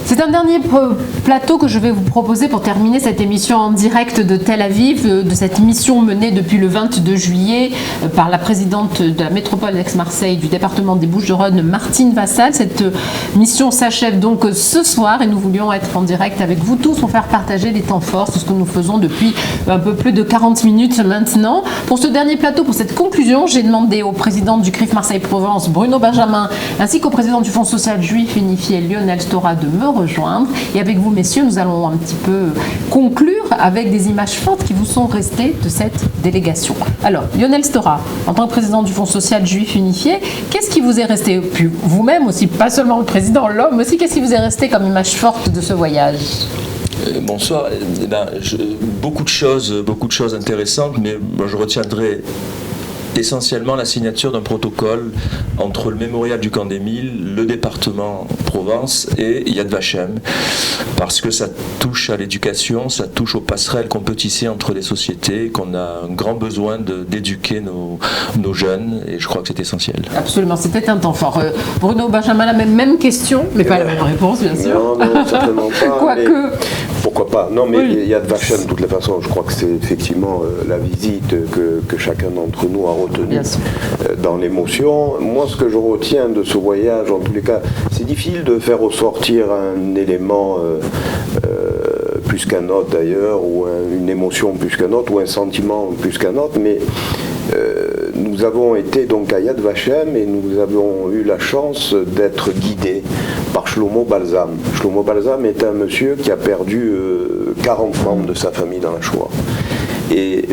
C'est un dernier plateau que je vais vous proposer pour terminer cette émission en direct de Tel Aviv, de cette mission menée depuis le 22 juillet par la présidente de la métropole d'Aix-Marseille du département des Bouches-du-Rhône, Martine Vassal. Cette mission s'achève donc ce soir et nous voulions être en direct avec vous tous pour faire partager les temps forts, c'est ce que nous faisons depuis un peu plus de 40 minutes maintenant. Pour ce dernier plateau, pour cette conclusion, j'ai demandé au président du CRIF Marseille-Provence, Bruno Benjamin, ainsi qu'au président du Fonds social juif unifié, Lionel Stora, de me rejoindre. Et avec vous, messieurs, nous allons un petit peu conclure avec des images fortes qui vous sont restées de cette délégation. Alors, Lionel Stora, en tant que président du Fonds social juif unifié, qu'est-ce qui vous est resté, puis vous-même aussi, pas seulement le président, l'homme aussi, qu'est-ce qui vous est resté comme image forte de ce voyage ? Bonsoir. Beaucoup de choses intéressantes, mais je retiendrai essentiellement la signature d'un protocole entre le mémorial du Camp des Milles, le département Provence et Yad Vashem, parce que ça touche à l'éducation, ça touche aux passerelles qu'on peut tisser entre les sociétés, qu'on a un grand besoin d'éduquer nos jeunes, et je crois que c'est essentiel. Absolument, c'était un temps fort. Bruno Benjamin, la même question, mais pas la même réponse, bien sûr. Non, certainement pas. Quoique... Pourquoi pas? Non, mais oui. Yad Vashem, de toutes les façons, je crois que c'est effectivement la visite que chacun d'entre nous a retenue dans l'émotion. Moi, ce que je retiens de ce voyage, en tous les cas, c'est difficile de faire ressortir un élément plus qu'un autre d'ailleurs, ou une émotion plus qu'un autre, ou un sentiment plus qu'un autre, mais nous avons été donc à Yad Vashem et nous avons eu la chance d'être guidés par Shlomo Balsam. Shlomo Balsam est un monsieur qui a perdu 40 membres de sa famille dans la Shoah. Et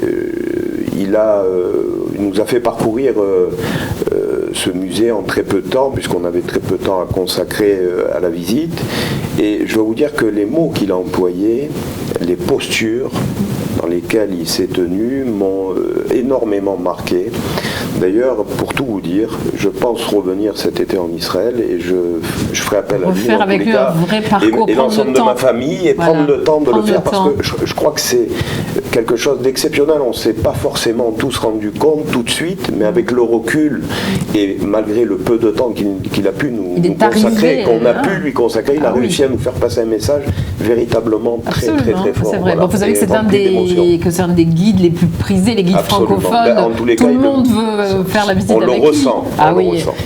il nous a fait parcourir ce musée en très peu de temps, puisqu'on avait très peu de temps à consacrer à la visite. Et je dois vous dire que les mots qu'il a employés, les postures dans lesquelles il s'est tenu, m'ont énormément marqué. D'ailleurs, pour tout vous dire, je pense revenir cet été en Israël et je ferai appel à lui faire avec lui un vrai parcours, et l'ensemble de ma famille et prendre le temps de le faire parce que je crois que c'est quelque chose d'exceptionnel. On ne s'est pas forcément tous rendu compte tout de suite, mais avec le recul et malgré le peu de temps qu'il a pu nous consacrer, qu'on a pu lui consacrer, il a réussi à nous faire passer un message véritablement très fort. C'est vrai. Bon, vous savez que c'est un des guides les plus prisés, les guides francophones. En tous les cas, tout le monde veut faire la visite avec lui. On le ressent.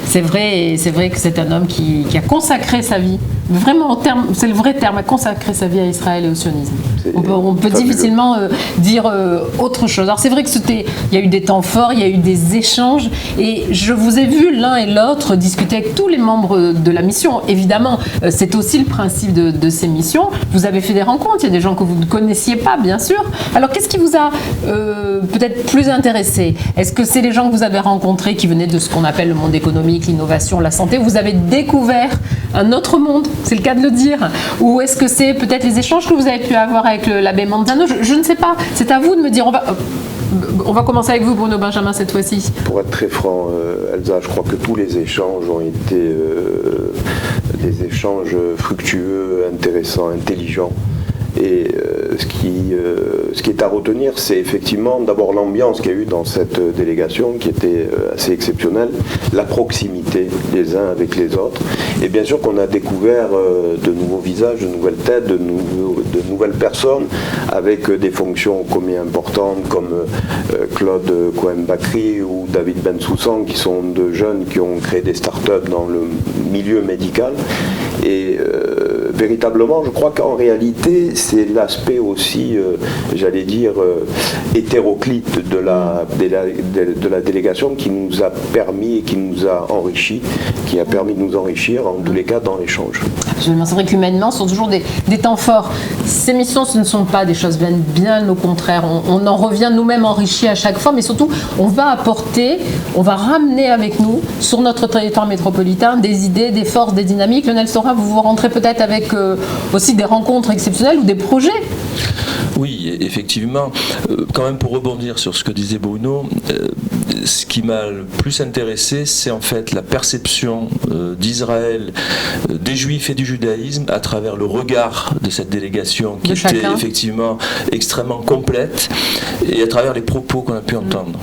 C'est vrai que c'est un homme qui a consacré sa vie, vraiment c'est le vrai terme, a consacré sa vie à Israël et au sionisme. On peut difficilement dire autre chose. Alors c'est vrai que il y a eu des temps forts, il y a eu des échanges, et je vous ai vu l'un et l'autre discuter avec tous les membres de la mission. Évidemment, c'est aussi le principe de ces missions. Vous avez fait des rencontres, il y a des gens que vous ne connaissiez pas, bien sûr. Alors qu'est-ce qui vous a peut-être plus intéressé? Est-ce que c'est les gens que vous avez rencontrés qui venaient de ce qu'on appelle le monde économique, l'innovation, la santé? Vous avez découvert un autre monde, c'est le cas de le dire? Ou est-ce que c'est peut-être les échanges que vous avez pu avoir avec l'abbé Manzano? Je ne sais pas, c'est à vous de me dire. On va commencer avec vous, Bruno Benjamin, cette fois-ci. Pour être très franc, Elsa, je crois que tous les échanges ont été des échanges fructueux, intéressants, intelligents. Et ce qui est à retenir, c'est effectivement d'abord l'ambiance qu'il y a eu dans cette délégation, qui était assez exceptionnelle, la proximité les uns avec les autres, et bien sûr qu'on a découvert de nouveaux visages, de nouvelles têtes, de nouvelles personnes, avec des fonctions combien importantes, comme Claude Cohen-Bakri ou David Bensoussan, qui sont deux jeunes qui ont créé des start-up dans le milieu médical. Et véritablement, je crois qu'en réalité, c'est l'aspect aussi, j'allais dire, hétéroclite de la délégation qui nous a permis et qui nous a enrichis, qui a permis de nous enrichir, en tous les cas, dans l'échange. Absolument. C'est vrai qu'humainement, ce sont toujours des temps forts. Ces missions, ce ne sont pas des choses vaines, bien au contraire. On en revient nous-mêmes enrichis à chaque fois, mais surtout, on va ramener avec nous, sur notre territoire métropolitain, des idées, des forces, des dynamiques. Lionel Stora, vous rentrez peut-être avec aussi des rencontres exceptionnelles ou des projets. Oui, effectivement. Quand même, pour rebondir sur ce que disait Bruno, ce qui m'a le plus intéressé, c'est en fait la perception d'Israël, des Juifs et du judaïsme à travers le regard de cette délégation qui était effectivement extrêmement complète et à travers les propos qu'on a pu entendre.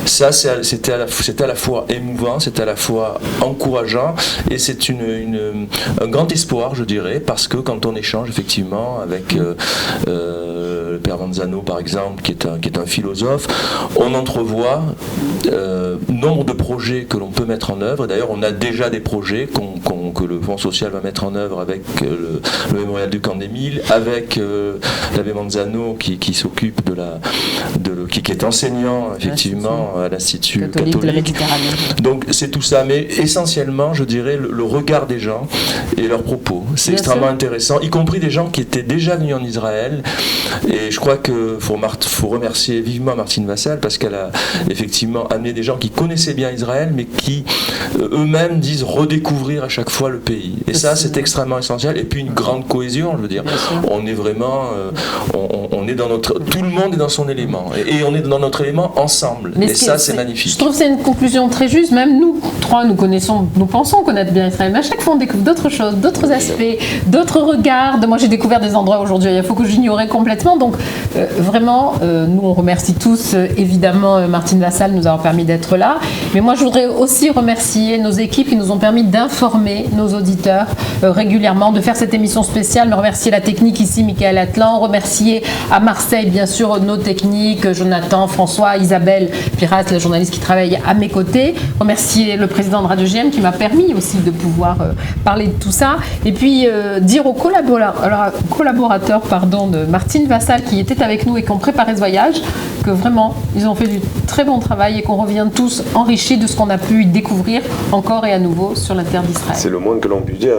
Ça, c'était à la fois émouvant, c'était à la fois encourageant, et c'est un grand espoir, je dirais, parce que quand on échange effectivement avec le père Manzano, par exemple, qui est un philosophe, on entrevoit nombre de projets que l'on peut mettre en œuvre. D'ailleurs, on a déjà des projets que le Fonds social va mettre en œuvre avec le mémorial du Camp des Milles, avec l'abbé Manzano qui s'occupe qui est enseignant effectivement à l'Institut catholique de la Méditerranée. Donc c'est tout ça, mais essentiellement, je dirais, le regard des gens et leurs propos. C'est extrêmement intéressant, y compris des gens qui étaient déjà venus en Israël. Et je crois qu'il faut remercier vivement Martine Vassal, parce qu'elle a effectivement amené des gens qui connaissaient bien Israël, mais qui eux-mêmes disent redécouvrir à chaque fois le pays. Et ça, c'est extrêmement essentiel. Et puis une grande cohésion, je veux dire. On est vraiment, on est dans tout le monde est dans son élément. Et on est dans notre élément ensemble. Et ça, c'est magnifique. Je trouve que c'est une conclusion très juste. Même nous trois, nous pensons connaître bien Israël, mais à chaque fois, on découvre d'autres choses, d'autres aspects, d'autres regards. Moi, j'ai découvert des endroits aujourd'hui, il faut que j'ignorais complètement. Donc, vraiment, nous, on remercie tous, évidemment, Martine Vassal nous avoir permis d'être là. Mais moi, je voudrais aussi remercier nos équipes qui nous ont permis d'informer nos auditeurs régulièrement, de faire cette émission spéciale. Me remercier la technique ici, Michael Atlan. Remercier à Marseille, bien sûr, nos techniques, Jonathan, François, Isabelle Piras, la journaliste qui travaille à mes côtés. Remercier le président de Radio GM qui m'a permis aussi de pouvoir parler de tout ça. Et puis, dire aux collaborateurs de Martine Vassal qui étaient avec nous et qui ont préparé ce voyage que vraiment, ils ont fait du très bon travail et qu'on revient tous enrichis de ce qu'on a pu découvrir encore et à nouveau sur la terre d'Israël. C'est le moins que l'on puisse dire.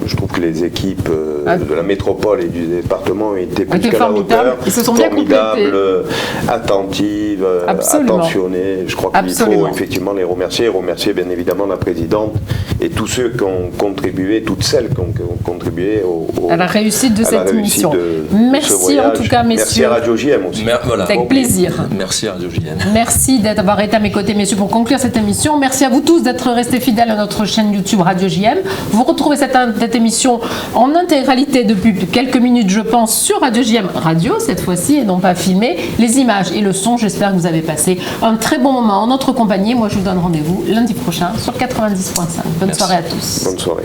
Je trouve que les équipes de la métropole et du département ont été plus qu'à la hauteur. Ils se sont bien complétés. Attentives, attentionnées. Je crois qu'il faut effectivement les remercier. Remercier bien évidemment la présidente et tous ceux qui ont contribué, toutes celles qui ont contribué à la réussite de cette émission. Merci en tout cas, messieurs. Merci à Radio JM aussi. Avec plaisir. Merci à Radio JM. Merci d'avoir été à mes côtés, messieurs, pour conclure cette émission. Merci à vous tous d'être restés fidèles à notre chaîne YouTube Radio JM. Vous retrouvez cette émission en intégralité depuis quelques minutes, je pense, sur Radio JM Radio, cette fois-ci, et non pas filmé. Les images et le son, j'espère que vous avez passé un très bon moment en notre compagnie. Moi, je vous donne rendez-vous lundi prochain sur 90.5. Bonne soirée à tous. Bonne soirée.